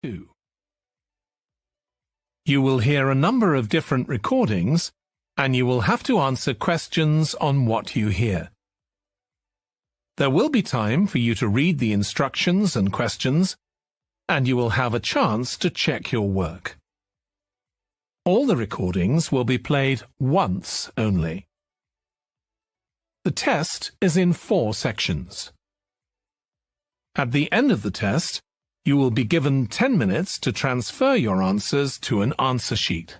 2. You will hear a number of different recordings, and you will have to answer questions on what you hear. There will be time for you to read the instructions and questions, and you will have a chance to check your work. All the recordings will be played once only. The test is in 4 sections. At the end of the test, you will be given 10 minutes to transfer your answers to an answer sheet.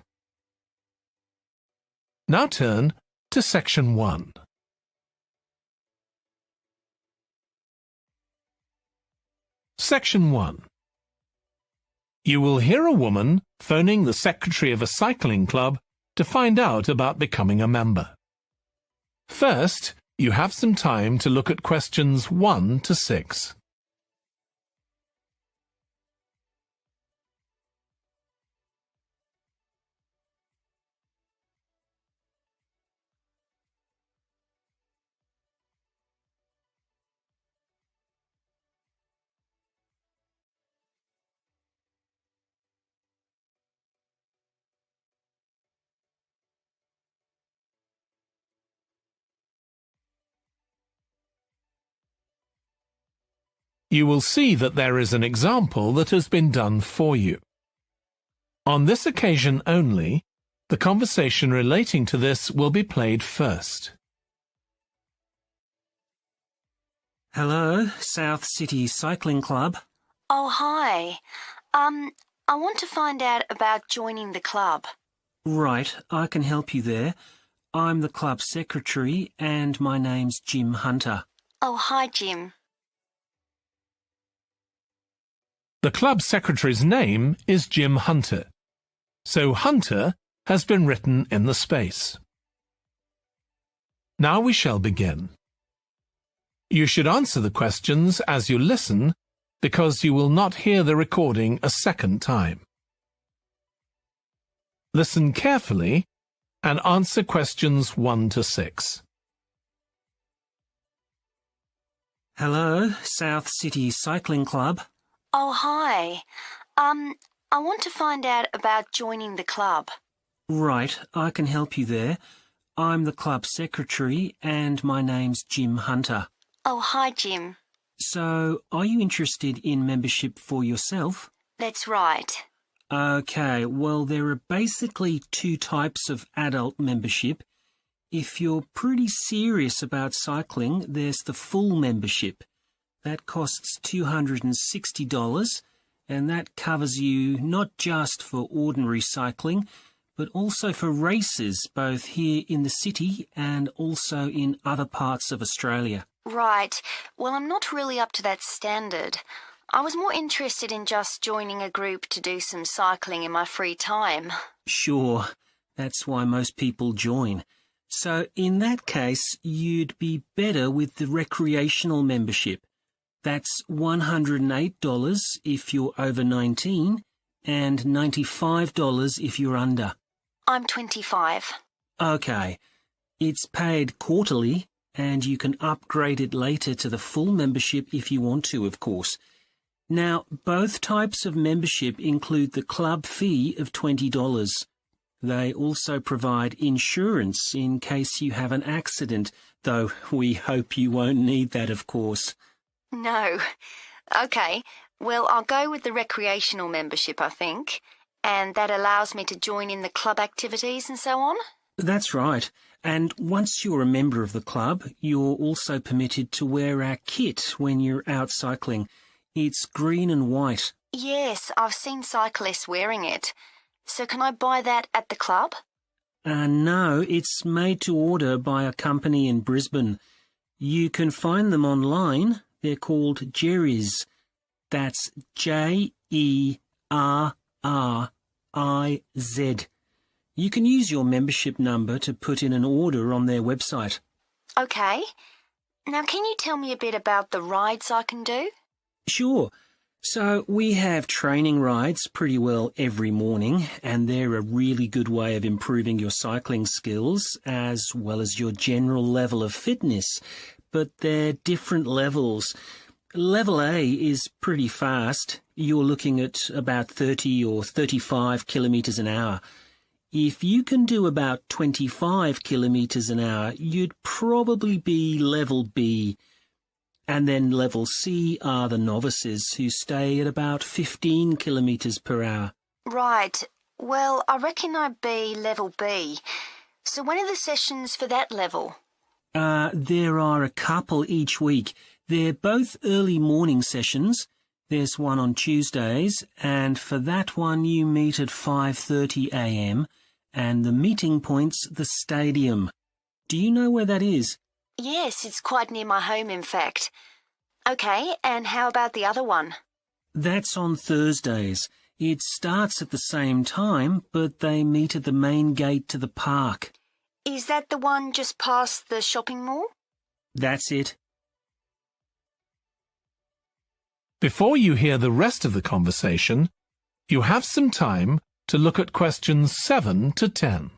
Now turn to Section 1. Section 1. You will hear a woman phoning the secretary of a cycling club to find out about becoming a member. First, you have some time to look at questions 1 to 6. You will see that there is an example that has been done for you. On this occasion only, the conversation relating to this will be played first. Hello, South City Cycling Club. Oh, hi. I want to find out about joining the club. Right, I can help you there. I'm the club secretary and my name's Jim Hunter. Oh, hi, Jim. The club secretary's name is Jim Hunter, so Hunter has been written in the space. Now we shall begin. You should answer the questions as you listen, because you will not hear the recording a second time. Listen carefully and answer questions 1 to 6. Hello, South City Cycling Club. Oh, hi. I want to find out about joining the club. Right, I can help you there. I'm the club secretary and my name's Jim Hunter. Oh, hi, Jim. So, are you interested in membership for yourself? That's right. Okay, well, there are basically 2 types of adult membership. If you're pretty serious about cycling, there's the full membership. That costs $260, and that covers you not just for ordinary cycling, but also for races, both here in the city and also in other parts of Australia. Right. Well, I'm not really up to that standard. I was more interested in just joining a group to do some cycling in my free time. Sure, that's why most people join. So in that case, you'd be better with the recreational membership. That's $108 if you're over 19 and $95 if you're under. I'm 25. Okay. It's paid quarterly and you can upgrade it later to the full membership if you want to, of course. Now, both types of membership include the club fee of $20. They also provide insurance in case you have an accident, though we hope you won't need that, of course. No. Okay, well, I'll go with the recreational membership, I think, and that allows me to join in the club activities and so on? That's right. And once you're a member of the club, you're also permitted to wear our kit when you're out cycling. It's green and white. Yes, I've seen cyclists wearing it. So can I buy that at the club? No, it's made to order by a company in Brisbane. You can find them online. They're called Jerry's. That's Jerriz. You can use your membership number to put in an order on their website. Okay. Now, can you tell me a bit about the rides I can do? Sure. So we have training rides pretty well every morning, and they're a really good way of improving your cycling skills as well as your general level of fitness. But they're different levels. Level A is pretty fast. You're looking at about 30 or 35 kilometres an hour. If you can do about 25 kilometres an hour, you'd probably be level B. And then level C are the novices who stay at about 15 kilometres per hour. Right. Well, I reckon I'd be level B. So when are the sessions for that level? There are a couple each week. They're both early morning sessions. There's one on Tuesdays, and for that one you meet at 5:30 a.m, and the meeting point's the stadium. Do you know where that is? Yes, it's quite near my home, in fact. Okay, and how about the other one? That's on Thursdays. It starts at the same time, but they meet at the main gate to the park. Is that the one just past the shopping mall? That's it. Before you hear the rest of the conversation, you have some time to look at questions 7 to 10.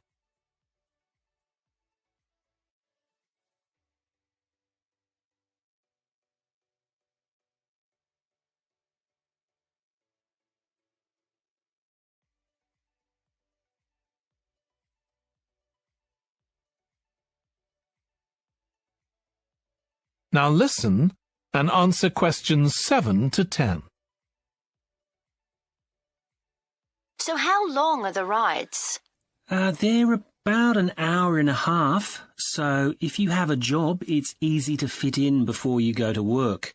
Now listen and answer questions 7 to 10. So how long are the rides? They're about an hour and a half, so if you have a job, it's easy to fit in before you go to work.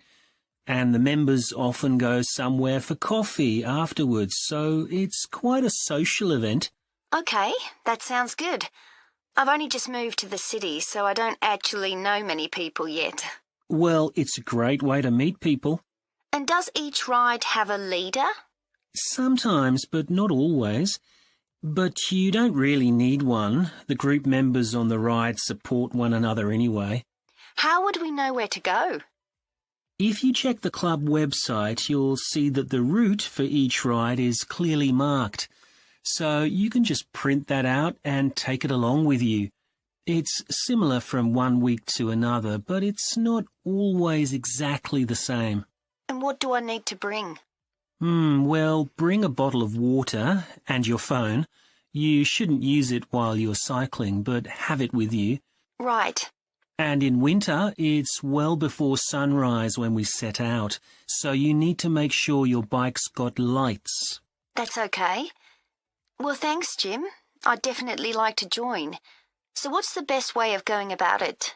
And the members often go somewhere for coffee afterwards, so it's quite a social event. Okay, that sounds good. I've only just moved to the city, so I don't actually know many people yet. Well, it's a great way to meet people. And does each ride have a leader? Sometimes, but not always. But you don't really need one. The group members on the ride support one another anyway. How would we know where to go? If you check the club website, you'll see that the route for each ride is clearly marked. So you can just print that out and take it along with you. It's similar from one week to another, but it's not always exactly the same. And what do I need to bring? Well, bring a bottle of water and your phone. You shouldn't use it while you're cycling, but have it with you. Right. And in winter, it's well before sunrise when we set out, so you need to make sure your bike's got lights. That's okay. Well, thanks, Jim. I'd definitely like to join. So what's the best way of going about it?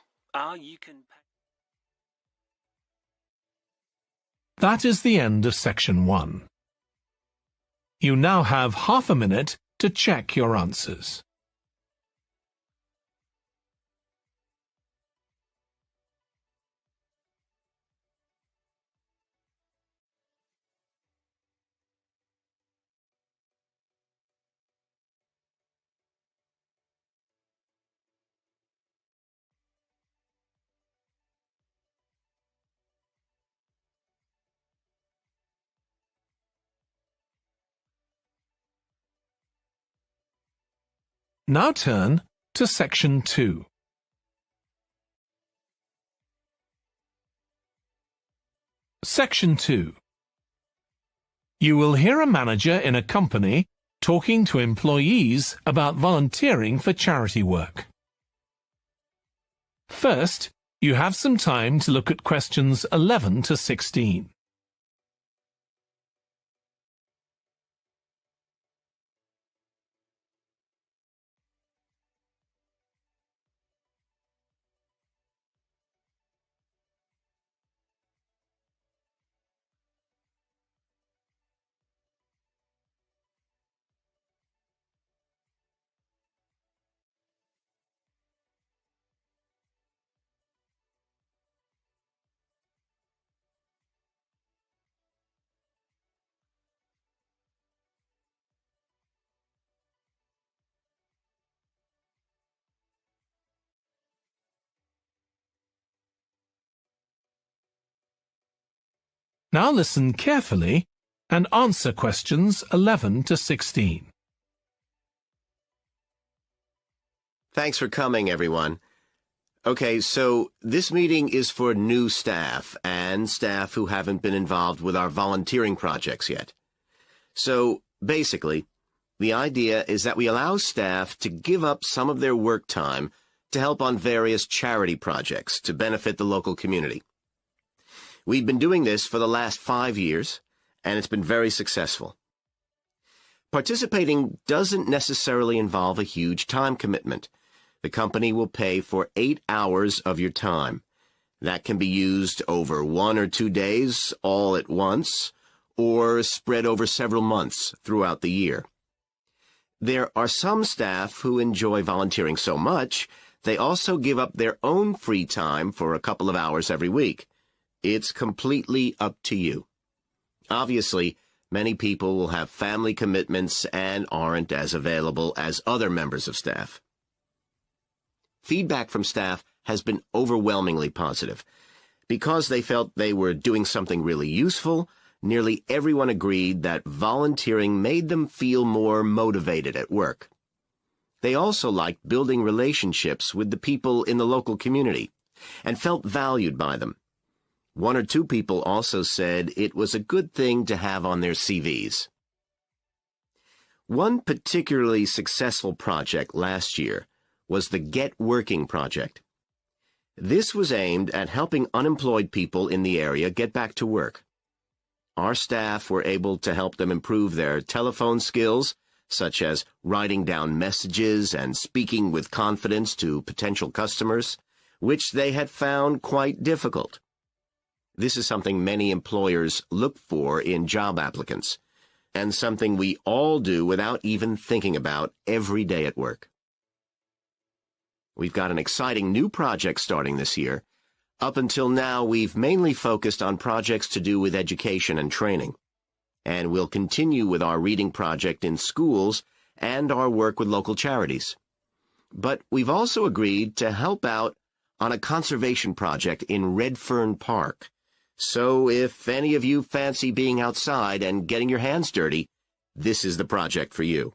That is the end of section 1. You now have half a minute to check your answers. Now turn to section 2. Section 2. You will hear a manager in a company talking to employees about volunteering for charity work. First, you have some time to look at questions 11 to 16. Now listen carefully and answer questions 11 to 16. Thanks for coming, everyone. Okay, so this meeting is for new staff and staff who haven't been involved with our volunteering projects yet. So, basically, the idea is that we allow staff to give up some of their work time to help on various charity projects to benefit the local community. We've been doing this for the last 5 years, and it's been very successful. Participating doesn't necessarily involve a huge time commitment. The company will pay for 8 hours of your time. That can be used over 1 or 2 days all at once, or spread over several months throughout the year. There are some staff who enjoy volunteering so much, they also give up their own free time for a couple of hours every week. It's completely up to you. Obviously, many people will have family commitments and aren't as available as other members of staff. Feedback from staff has been overwhelmingly positive. Because they felt they were doing something really useful, nearly everyone agreed that volunteering made them feel more motivated at work. They also liked building relationships with the people in the local community and felt valued by them. 1 or 2 people also said it was a good thing to have on their CVs. One particularly successful project last year was the Get Working project. This was aimed at helping unemployed people in the area get back to work. Our staff were able to help them improve their telephone skills, such as writing down messages and speaking with confidence to potential customers, which they had found quite difficult. This is something many employers look for in job applicants, and something we all do without even thinking about every day at work. We've got an exciting new project starting this year. Up until now, we've mainly focused on projects to do with education and training. And we'll continue with our reading project in schools and our work with local charities. But we've also agreed to help out on a conservation project in Redfern Park. So if any of you fancy being outside and getting your hands dirty, this is the project for you.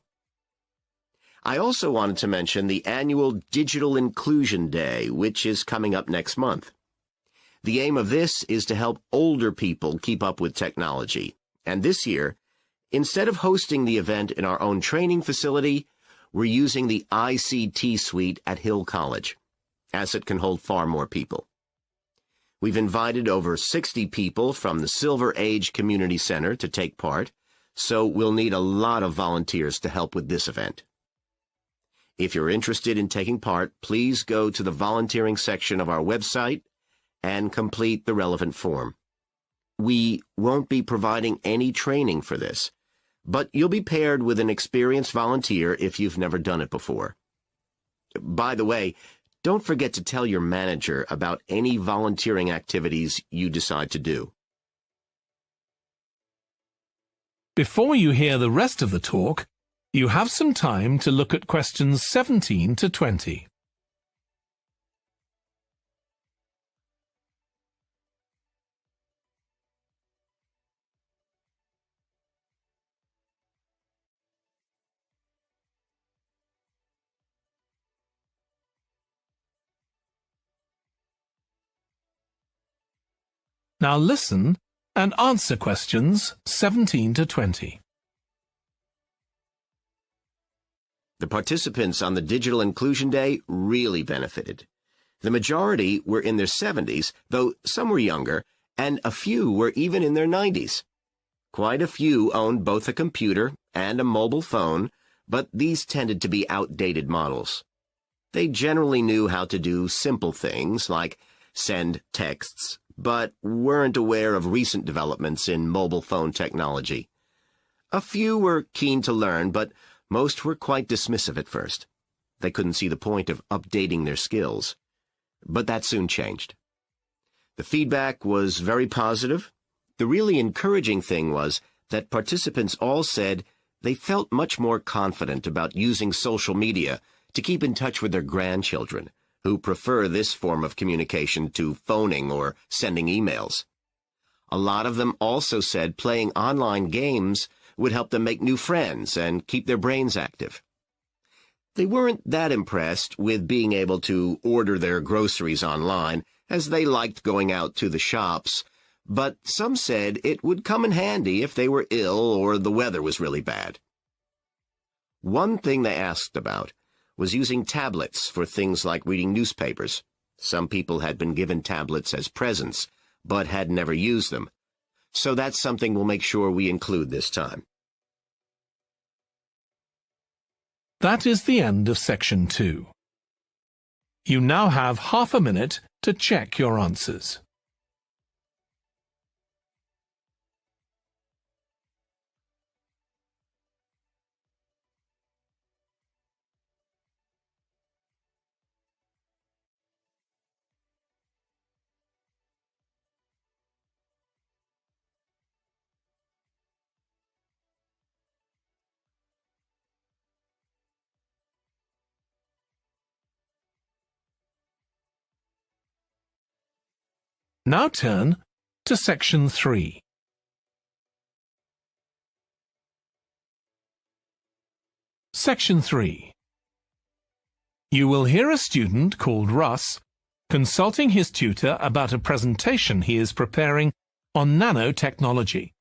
I also wanted to mention the annual Digital Inclusion Day, which is coming up next month. The aim of this is to help older people keep up with technology. And this year, instead of hosting the event in our own training facility, we're using the ICT suite at Hill College, as it can hold far more people. We've invited over 60 people from the Silver Age Community Center to take part, so we'll need a lot of volunteers to help with this event. If you're interested in taking part, please go to the volunteering section of our website and complete the relevant form. We won't be providing any training for this, but you'll be paired with an experienced volunteer if you've never done it before. By the way, don't forget to tell your manager about any volunteering activities you decide to do. Before you hear the rest of the talk, you have some time to look at questions 17 to 20. Now listen and answer questions 17 to 20. The participants on the Digital Inclusion Day really benefited. The majority were in their 70s, though some were younger, and a few were even in their 90s. Quite a few owned both a computer and a mobile phone, but these tended to be outdated models. They generally knew how to do simple things like send texts, but weren't aware of recent developments in mobile phone technology. A few were keen to learn, but most were quite dismissive at first. They couldn't see the point of updating their skills. But that soon changed. The feedback was very positive. The really encouraging thing was that participants all said they felt much more confident about using social media to keep in touch with their grandchildren, who prefer this form of communication to phoning or sending emails. A lot of them also said playing online games would help them make new friends and keep their brains active. They weren't that impressed with being able to order their groceries online, as they liked going out to the shops, but some said it would come in handy if they were ill or the weather was really bad. One thing they asked about was using tablets for things like reading newspapers. Some people had been given tablets as presents, but had never used them. So that's something we'll make sure we include this time. That is the end of Section 2. You now have half a minute to check your answers. Now turn to Section 3. Section 3. You will hear a student called Russ consulting his tutor about a presentation he is preparing on nanotechnology,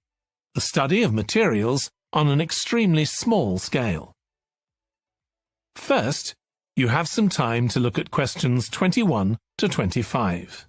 the study of materials on an extremely small scale. First, you have some time to look at questions 21 to 25.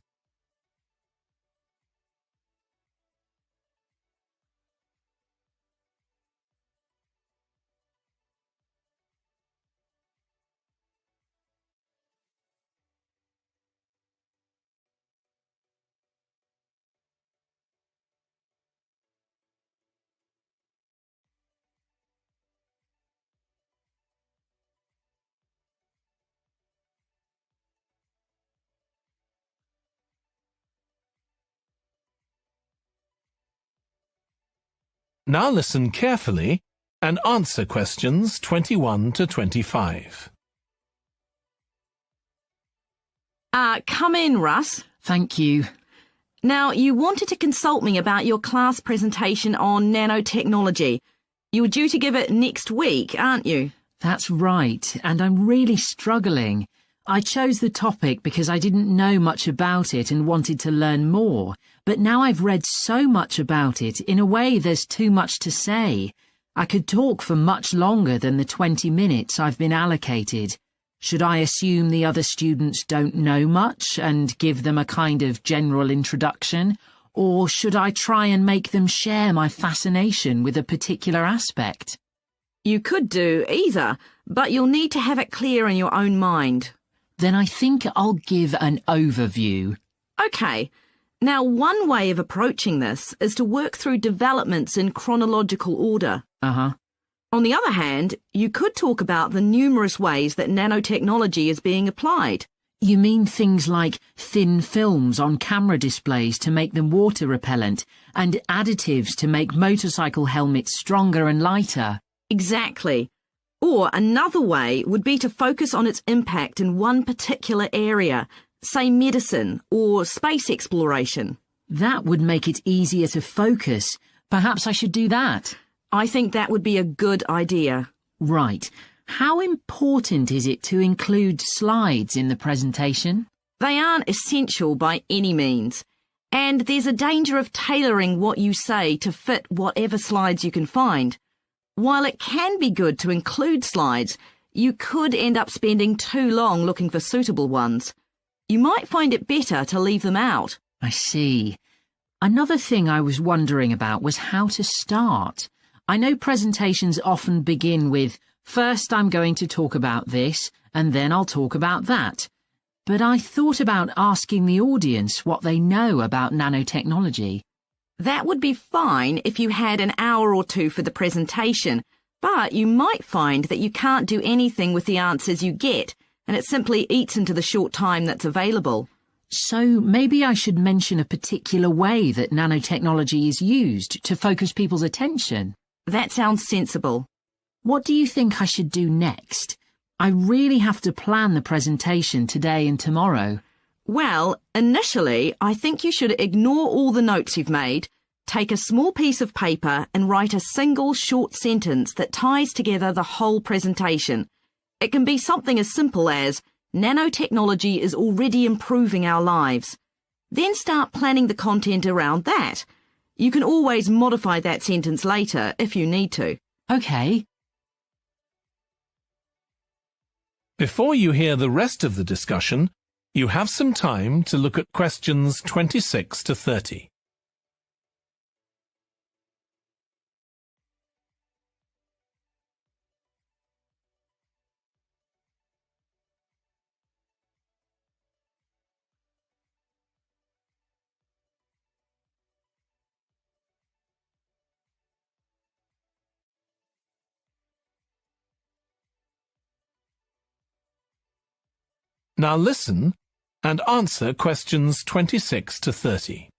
Now listen carefully and answer questions 21 to 25. Come in, Russ. Thank you. Now, you wanted to consult me about your class presentation on nanotechnology. You were due to give it next week, aren't you? That's right, and I'm really struggling. I chose the topic because I didn't know much about it and wanted to learn more, but now I've read so much about it, in a way there's too much to say. I could talk for much longer than the 20 minutes I've been allocated. Should I assume the other students don't know much and give them a kind of general introduction, or should I try and make them share my fascination with a particular aspect? You could do either, but you'll need to have it clear in your own mind. Then I think I'll give an overview. OK. Now, one way of approaching this is to work through developments in chronological order. On the other hand, you could talk about the numerous ways that nanotechnology is being applied. You mean things like thin films on camera displays to make them water repellent, and additives to make motorcycle helmets stronger and lighter? Exactly. Or another way would be to focus on its impact in one particular area, say medicine or space exploration. That would make it easier to focus. Perhaps I should do that. I think that would be a good idea. Right. How important is it to include slides in the presentation? They aren't essential by any means, and there's a danger of tailoring what you say to fit whatever slides you can find. While it can be good to include slides, you could end up spending too long looking for suitable ones. You might find it better to leave them out. I see. Another thing I was wondering about was how to start. I know presentations often begin with, first I'm going to talk about this, and then I'll talk about that. But I thought about asking the audience what they know about nanotechnology. That would be fine if you had an hour or two for the presentation, but you might find that you can't do anything with the answers you get, and it simply eats into the short time that's available. So maybe I should mention a particular way that nanotechnology is used to focus people's attention. That sounds sensible. What do you think I should do next? I really have to plan the presentation today and tomorrow. Well, initially, I think you should ignore all the notes you've made, take a small piece of paper and write a single short sentence that ties together the whole presentation. It can be something as simple as, nanotechnology is already improving our lives. Then start planning the content around that. You can always modify that sentence later if you need to. OK. Before you hear the rest of the discussion, you have some time to look at questions 26 to 30. Now listen and answer questions 26 to 30.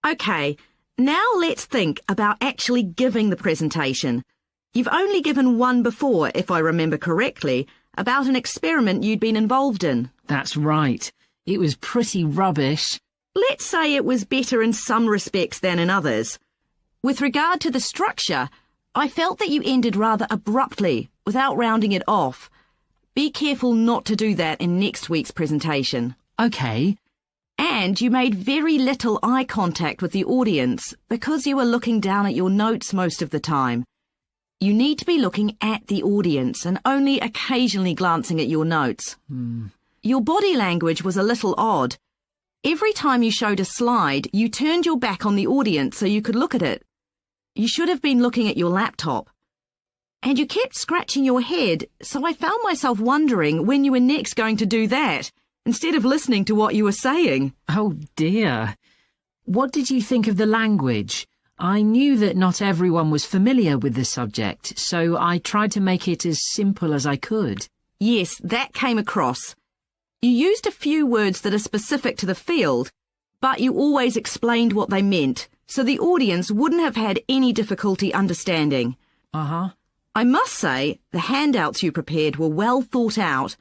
OK, now let's think about actually giving the presentation. You've only given one before, if I remember correctly, about an experiment you'd been involved in. That's right. It was pretty rubbish. Let's say it was better in some respects than in others. With regard to the structure, I felt that you ended rather abruptly, without rounding it off. Be careful not to do that in next week's presentation. OK. And you made very little eye contact with the audience because you were looking down at your notes most of the time. You need to be looking at the audience and only occasionally glancing at your notes. Your body language was a little odd. Every time you showed a slide, you turned your back on the audience so you could look at it. You should have been looking at your laptop. And you kept scratching your head, so I found myself wondering when you were next going to do that, instead of listening to what you were saying. Oh dear. What did you think of the language? I knew that not everyone was familiar with the subject, so I tried to make it as simple as I could. Yes, that came across. You used a few words that are specific to the field, but you always explained what they meant, so the audience wouldn't have had any difficulty understanding. I must say, the handouts you prepared were well thought out.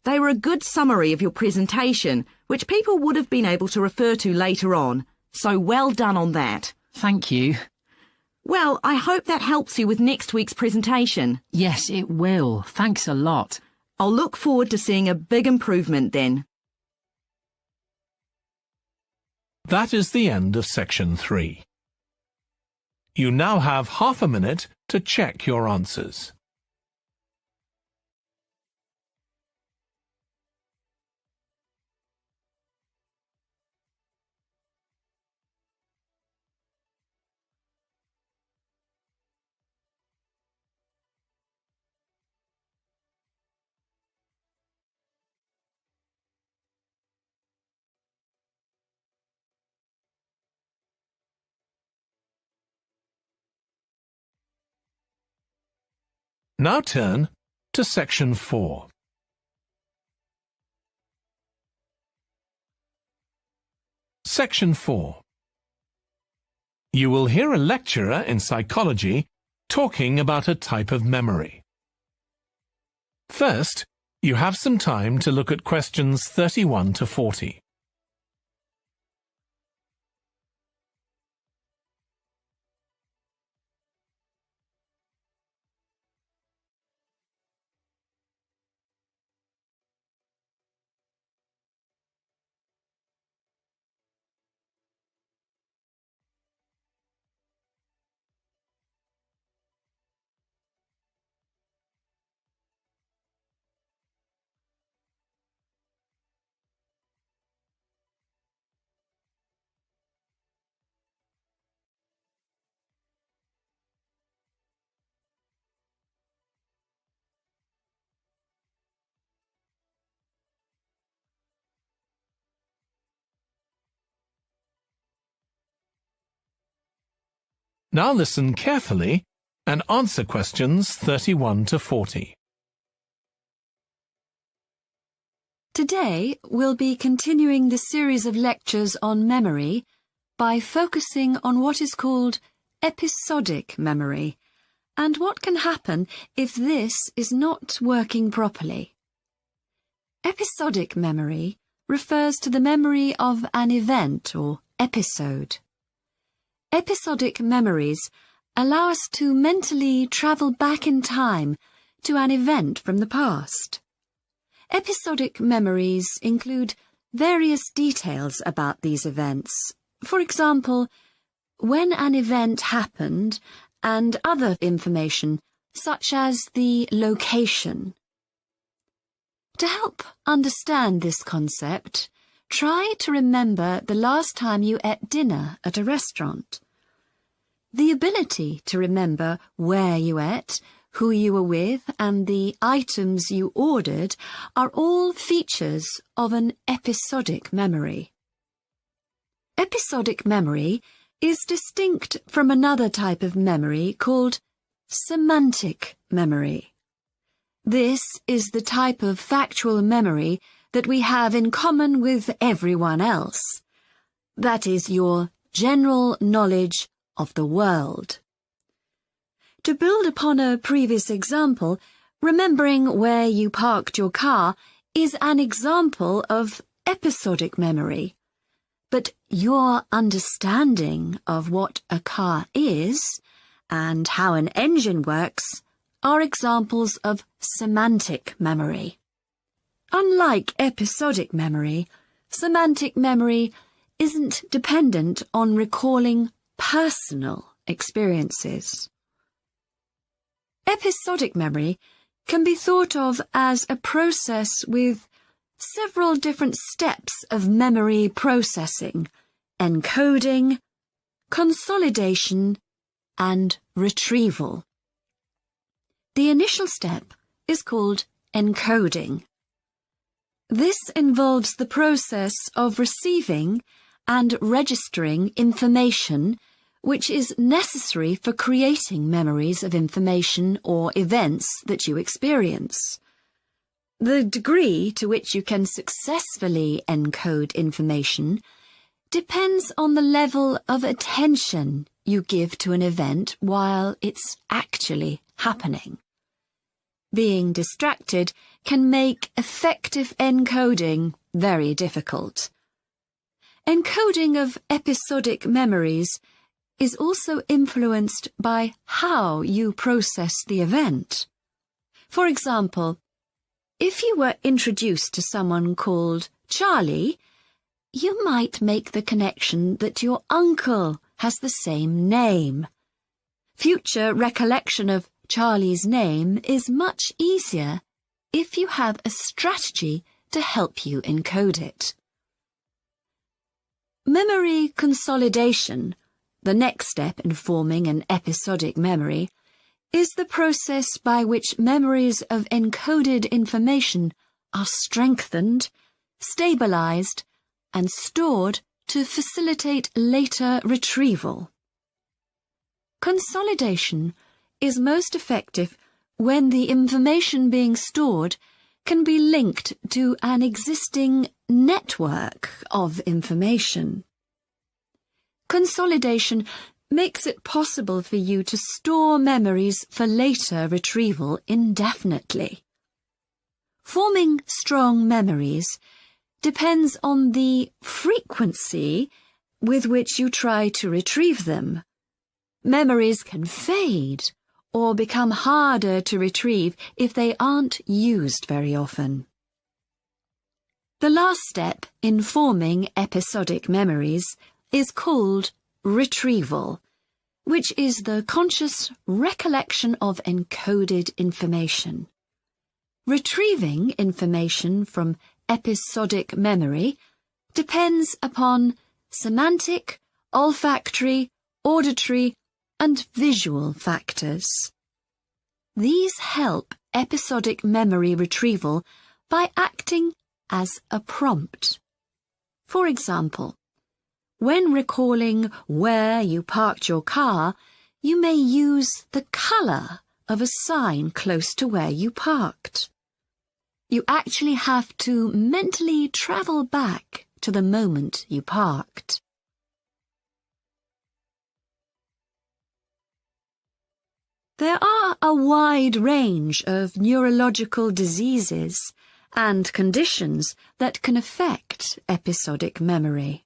They were a good summary of your presentation, which people would have been able to refer to later on, so well done on that. Thank you. Well, I hope that helps you with next week's presentation. Yes, it will. Thanks a lot. I'll look forward to seeing a big improvement then. That is the end of section 3. You now have half a minute to check your answers. Now turn to section 4. Section 4. You will hear a lecturer in psychology talking about a type of memory. First, you have some time to look at questions 31 to 40. Now listen carefully and answer questions 31 to 40. Today, we'll be continuing the series of lectures on memory by focusing on what is called episodic memory and what can happen if this is not working properly. Episodic memory refers to the memory of an event or episode. Episodic memories allow us to mentally travel back in time to an event from the past. Episodic memories include various details about these events. For example, when an event happened and other information such as the location. To help understand this concept, try to remember the last time you ate dinner at a restaurant. The ability to remember where you ate, who you were with, and the items you ordered are all features of an episodic memory. Episodic memory is distinct from another type of memory called semantic memory. This is the type of factual memory that we have in common with everyone else. That is your general knowledge of the world. To build upon a previous example, remembering where you parked your car is an example of episodic memory. But your understanding of what a car is and how an engine works are examples of semantic memory. Unlike episodic memory, semantic memory isn't dependent on recalling personal experiences. Episodic memory can be thought of as a process with several different steps of memory processing, encoding, consolidation, and retrieval. The initial step is called encoding. This involves the process of receiving and registering information which is necessary for creating memories of information or events that you experience. The degree to which you can successfully encode information depends on the level of attention you give to an event while it's actually happening. Being distracted can make effective encoding very difficult. Encoding of episodic memories is also influenced by how you process the event. For example, if you were introduced to someone called Charlie, you might make the connection that your uncle has the same name. Future recollection of Charlie's name is much easier if you have a strategy to help you encode it. Memory consolidation, the next step in forming an episodic memory, is the process by which memories of encoded information are strengthened, stabilized, and stored to facilitate later retrieval. Consolidation is most effective when the information being stored can be linked to an existing network of information. Consolidation makes it possible for you to store memories for later retrieval indefinitely. Forming strong memories depends on the frequency with which you try to retrieve them. Memories can fade or become harder to retrieve if they aren't used very often. The last step in forming episodic memories is called retrieval, which is the conscious recollection of encoded information. Retrieving information from episodic memory depends upon semantic, olfactory, auditory, and visual factors. These help episodic memory retrieval by acting as a prompt. For example, when recalling where you parked your car, you may use the colour of a sign close to where you parked. You actually have to mentally travel back to the moment you parked. There are a wide range of neurological diseases and conditions that can affect episodic memory.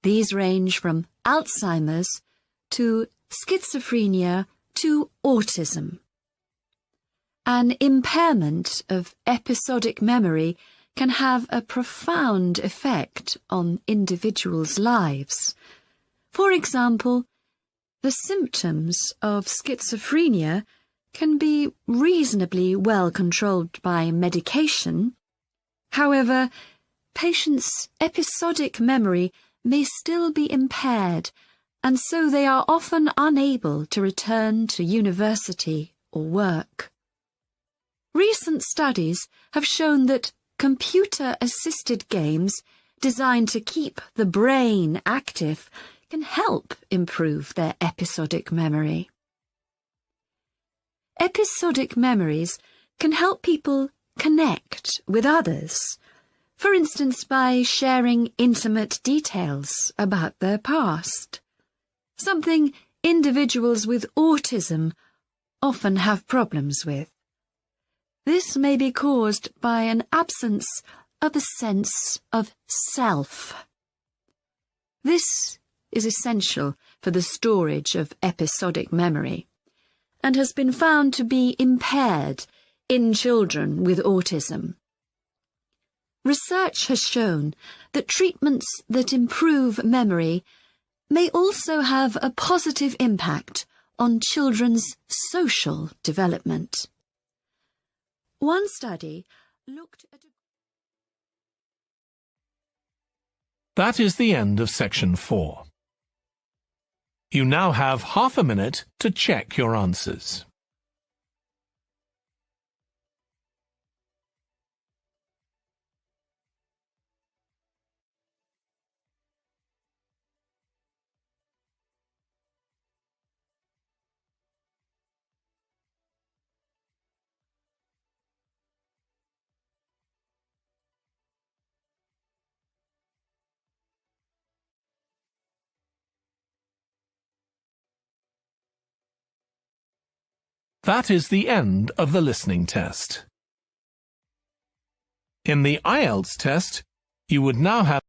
These range from Alzheimer's to schizophrenia to autism. An impairment of episodic memory can have a profound effect on individuals' lives. For example, the symptoms of schizophrenia can be reasonably well controlled by medication. However, patients' episodic memory may still be impaired, and so they are often unable to return to university or work. Recent studies have shown that computer-assisted games designed to keep the brain active can help improve their episodic memory. Episodic memories can help people connect with others, for instance by sharing intimate details about their past, something individuals with autism often have problems with. This may be caused by an absence of a sense of self. This is essential for the storage of episodic memory and has been found to be impaired in children with autism. Research has shown that treatments that improve memory may also have a positive impact on children's social development. One study looked at That is the end of section 4. You now have half a minute to check your answers. That is the end of the listening test. In the IELTS test, you would now have